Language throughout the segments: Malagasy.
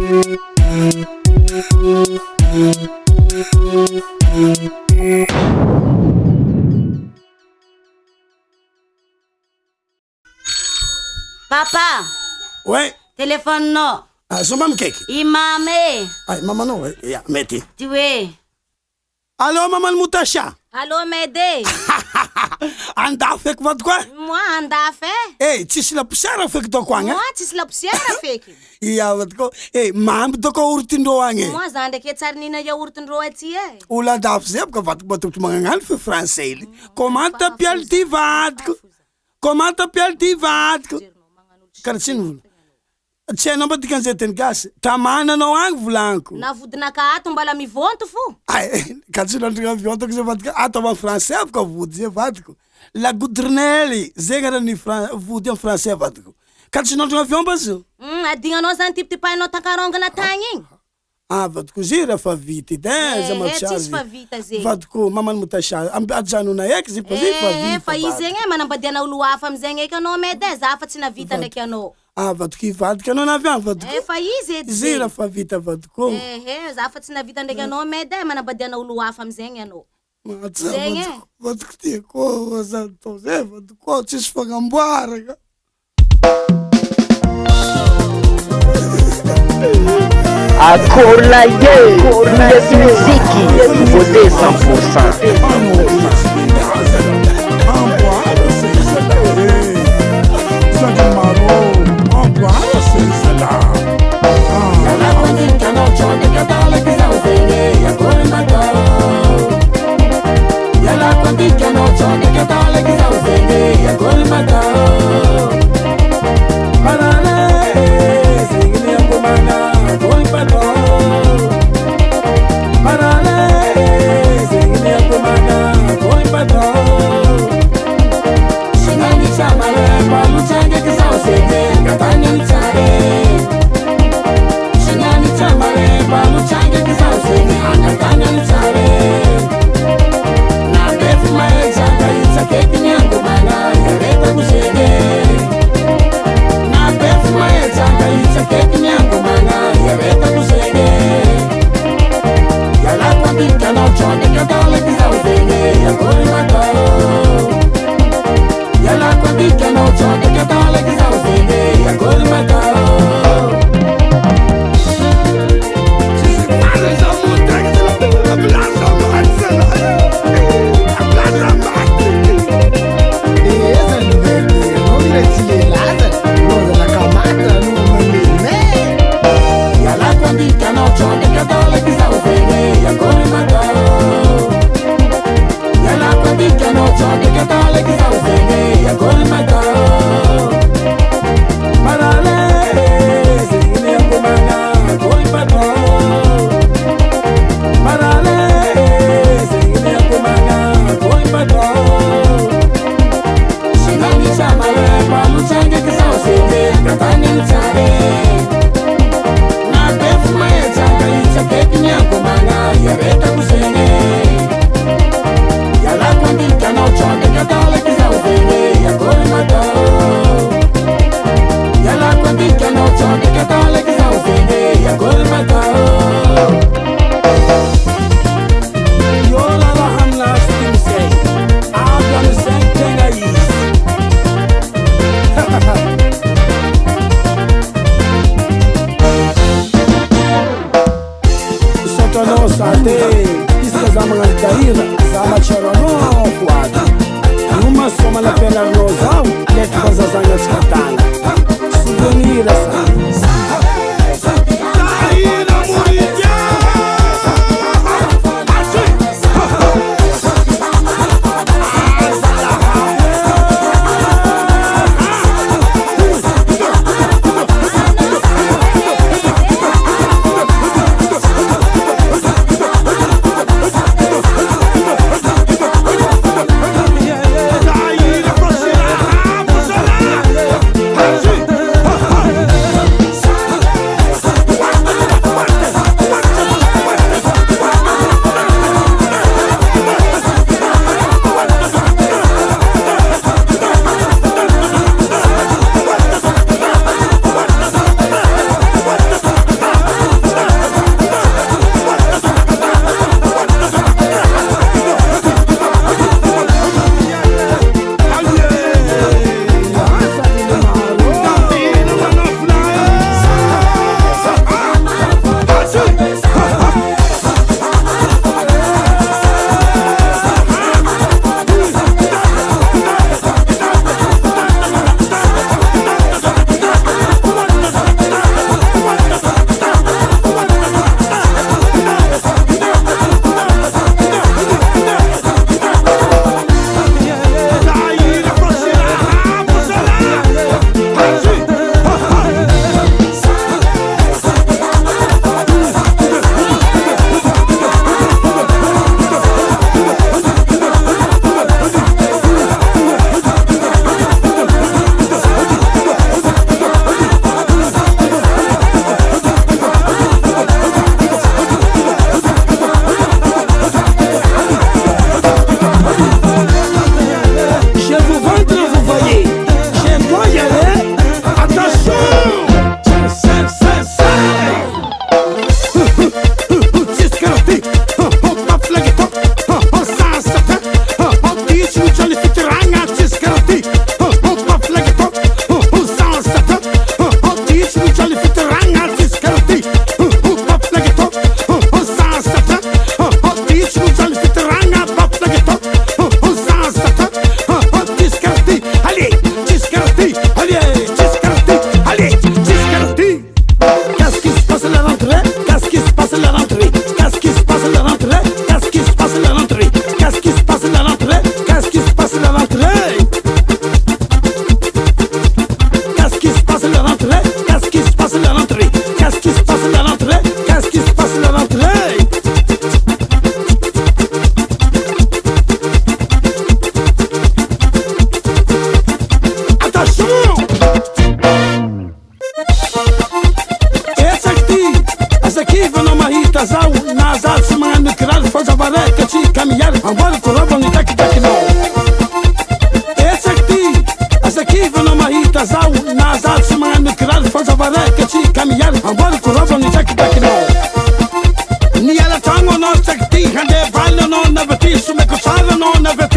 Papa. Ouais. Téléphone non. Ah, son maman kek. Imame. Ay, maman non. Ya, meti. Tu es. Allo, maman Mutasha. Allô, m'aider. Anda fek wat kwa? Moi, anda fe. Eh, tsisy la poussière fek to kwa nga. Moi, tsisy la poussière feky. Ya wat ko. Eh, mambo to ko urtindo ange. Moi, zany ndraiky tsary nina yaourtindrô aty e. Ola dafo zay ka vatiko batoko magnangano fe français li. Comment t'appelles ty vatiko? Comment t'appelles ty vatiko? Karatsiny. Tsy hainao mba dikan'izay teny gasy. Tamananao agny volaniko. Navodinaka ato mbala mivonto fo. Ay, katsino andrina viantako zay vatiko. Ato ava français avaka vody zay vatiko. La goudronelle, zay ngara ny vody am français vatiko. Katsino andrina viampa zio. Adignanao zany tipahipahinao takarongana tagny igny. Ah, vatiko zay rafa vita edy za tsisy fa vita zay. Vatiko mamany Mutasha, ajanona eky zay fa zay fa vita. Fa izy zegny manambadiana olo hafa amizegny eky anao medy e, za fa tsy navita ndraiky anao. Ah, vatiko ivadika anao na avy vatiko. Fa izy edy zay rafa vita vatiko. Za fa tsy navita ndraiky anao medy e, manambadiana olo hafa amizegny anao. Zegny vatiko tiako za to zay vatiko tsisy fagnamboaraka. Akorlaye, Cornette Musique, nouveauté 100%. nazary sy magnano kiraro fanzavaraiky atsika miary amboary korovagny takitakinao etsaky ty azakivanao mahita zao nazary sy magnano kiraro fanzavaraiky atsika miary amboary korovagny takitakinao niala tragno anao tsaky ty handeha valy anao navy someko tsara anao navy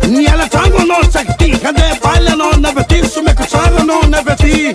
niala tragno anao tsaky ty handeha valy anao navy someko tsara anao navy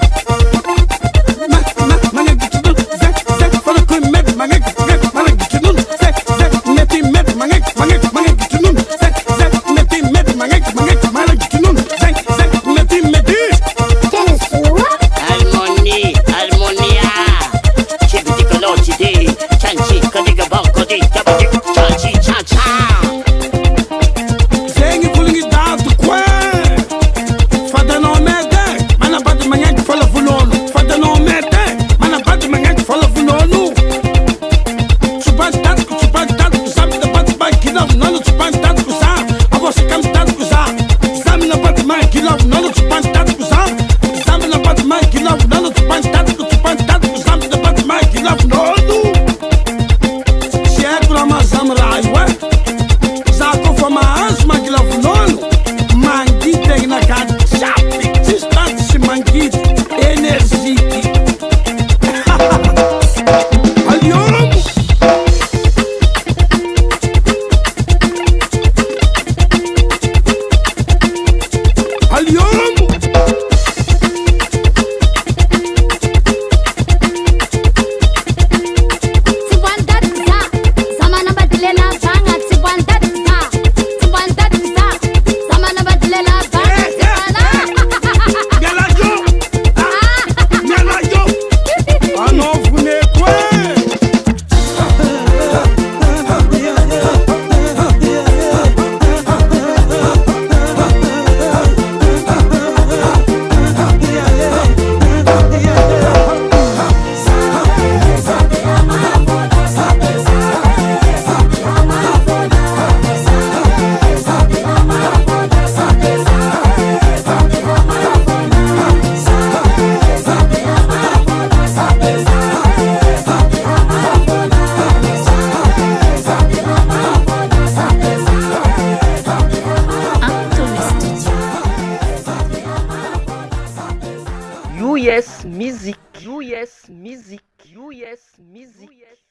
US Music.